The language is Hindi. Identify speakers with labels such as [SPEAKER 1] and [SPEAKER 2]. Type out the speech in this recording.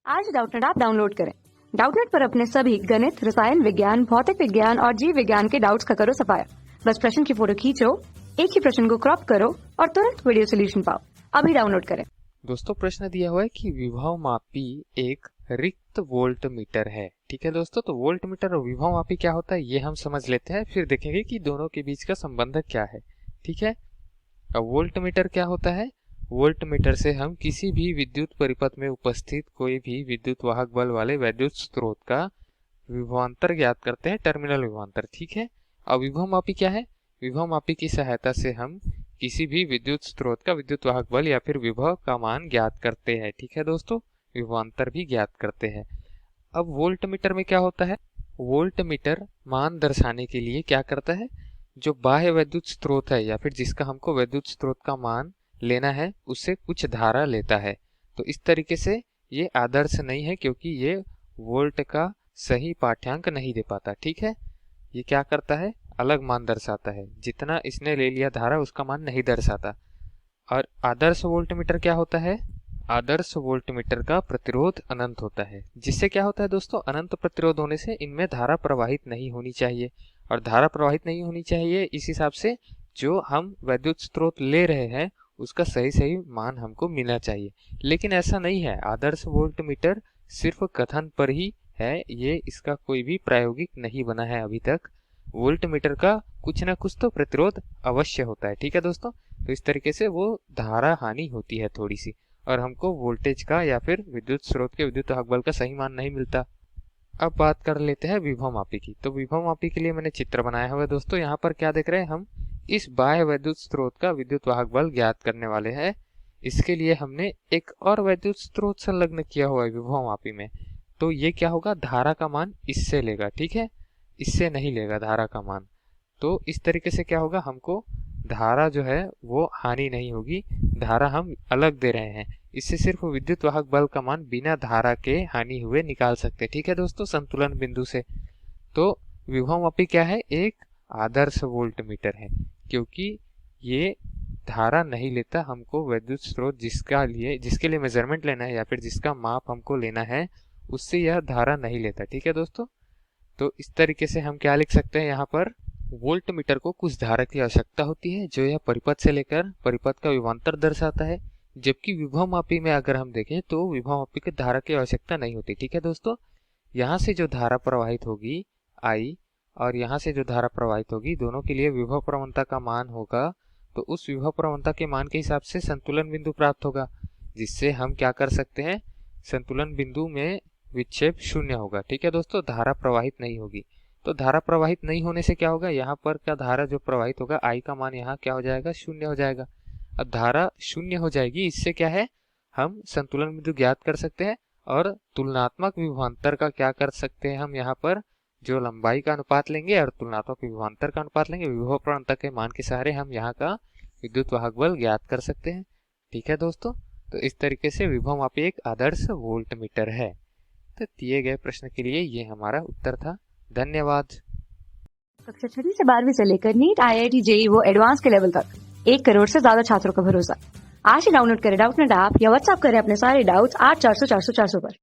[SPEAKER 1] आज डाउटनेट ऐप डाउनलोड करें। डाउटनेट पर अपने सभी गणित, रसायन विज्ञान, भौतिक विज्ञान और जीव विज्ञान के डाउट्स का करो सफाया। बस प्रश्न की फोटो खींचो, एक ही प्रश्न को क्रॉप करो और तुरंत वीडियो सोल्यूशन पाओ। अभी डाउनलोड करें।
[SPEAKER 2] दोस्तों प्रश्न दिया हुआ है कि विभव मापी एक रिक्त वोल्ट मीटर है। ठीक है दोस्तों, तो वोल्ट मीटर और विभव मापी क्या होता है ये हम समझ लेते हैं, फिर देखेंगे कि दोनों के बीच का संबंध क्या है। ठीक है, अब वोल्ट मीटर क्या होता है? वोल्ट मीटर से हम किसी भी विद्युत परिपथ में उपस्थित कोई भी विद्युत वाहक बल वाले वैद्युत स्रोत का विभवांतर ज्ञात करते हैं, टर्मिनल विभवांतर। ठीक है, अब विभव मापी क्या है? विभव मापी की सहायता से हम किसी भी विद्युत स्रोत का विद्युत वाहक बल या फिर विभव का मान ज्ञात करते हैं। ठीक है दोस्तों, विभवांतर भी ज्ञात करते हैं। अब वोल्ट मीटर में क्या होता है? वोल्ट मीटर मान दर्शाने के लिए क्या करता है? जो बाह्य वैद्युत स्रोत है या फिर जिसका हमको वैद्युत स्रोत का मान लेना है उससे कुछ धारा लेता है। तो इस तरीके से ये आदर्श नहीं है क्योंकि ये वोल्ट का सही पाठ्यांक नहीं दे पाता। ठीक है, ये क्या करता है? अलग मान दर्शाता है, जितना इसने ले लिया धारा उसका मान नहीं दर्शाता। और आदर्श वोल्टमीटर क्या होता है? आदर्श वोल्टमीटर का प्रतिरोध अनंत होता है, जिससे क्या होता है दोस्तों? अनंत प्रतिरोध होने से इनमें धारा प्रवाहित नहीं होनी चाहिए, और धारा प्रवाहित नहीं होनी चाहिए इस हिसाब से जो हम वैद्युत स्रोत ले रहे हैं उसका सही सही मान हमको मिलना चाहिए। लेकिन ऐसा नहीं है, आदर्श वोल्टमीटर सिर्फ कथन पर ही है, ये इसका कोई भी प्रायोगिक नहीं बना है अभी तक। वोल्टमीटर का कुछ ना कुछ तो प्रतिरोध अवश्य होता है। ठीक है दोस्तों, तो इस तरीके से वो धारा हानि होती है थोड़ी सी, और हमको वोल्टेज का या फिर विद्युत स्रोत के विद्युत वाहक बल का सही मान नहीं मिलता। अब बात कर लेते हैं विभव मापी की। तो विभव मापी के लिए मैंने चित्र बनाया हुआ है दोस्तों। यहाँ पर क्या देख रहे हैं हम? इस बाह्य वैद्युत स्रोत का विद्युत वाहक बल ज्ञात करने वाले हैं। इसके लिए हमने एक और वैद्युत स्रोत संलग्न किया हुआ है विभव मापी में। तो ये क्या होगा? धारा का मान इससे लेगा। ठीक है, इससे नहीं लेगा धारा का मान। तो इस तरीके से क्या होगा? हमको धारा जो है वो हानि नहीं होगी, धारा हम अलग दे रहे हैं। इससे सिर्फ विद्युत वाहक बल का मान बिना धारा के हानि हुए निकाल सकते हैं। ठीक है दोस्तों, संतुलन बिंदु से। तो विभव मापी क्या है? एक आदर्श वोल्टमीटर है, क्योंकि ये धारा नहीं लेता। हमको वैद्युत स्रोत जिसके लिए मेजरमेंट लेना है या फिर जिसका माप हमको लेना है उससे यह धारा नहीं लेता। ठीक है दोस्तों, तो इस तरीके से हम क्या लिख सकते हैं? यहाँ पर वोल्ट मीटर को कुछ धारा की आवश्यकता होती है जो यह परिपथ से लेकर परिपथ का विभवांतर दर्शाता है, जबकि विभव मापी में अगर हम देखें तो विभव मापी की धारा की आवश्यकता नहीं होती। ठीक है दोस्तों, यहाँ से जो धारा प्रवाहित होगी आई और यहाँ से जो धारा प्रवाहित होगी, दोनों के लिए विभव प्रवणता का मान होगा। तो उस विभव प्रवणता के मान के हिसाब से संतुलन बिंदु प्राप्त होगा, जिससे हम क्या कर सकते हैं? संतुलन बिंदु में विक्षेप शून्य होगा। ठीक है दोस्तों, धारा प्रवाहित नहीं होगी। तो धारा प्रवाहित नहीं होने से क्या होगा? यहाँ पर का धारा जो प्रवाहित होगा आई का मान यहाँ क्या हो जाएगा? शून्य हो जाएगा। अब धारा शून्य हो जाएगी, इससे क्या है? हम संतुलन बिंदु ज्ञात कर सकते हैं और तुलनात्मक विभवांतर का क्या कर सकते हैं? हम यहाँ पर जो लंबाई का अनुपात लेंगे और तुलनात्मक विभवांतर का अनुपात लेंगे, विभव प्रवणता के मान के सहारे हम यहाँ का विद्युत वाहक बल ज्ञात कर सकते हैं। ठीक है दोस्तों, तो इस तरीके से विभव मापी एक आदर्श वोल्ट मीटर है। तो दिए गए प्रश्न के लिए ये हमारा उत्तर था। धन्यवाद।
[SPEAKER 1] कक्षा 6 से 12वीं से लेकर नीट, IIT, JEE वो एडवांस के लेवल तक 1 करोड़ से ज्यादा छात्रों का भरोसा। आज ही डाउनलोड करें डाउटनेट ऐप या व्हाट्सएप करें अपने सारे डाउट्स 8400 400 400 पर।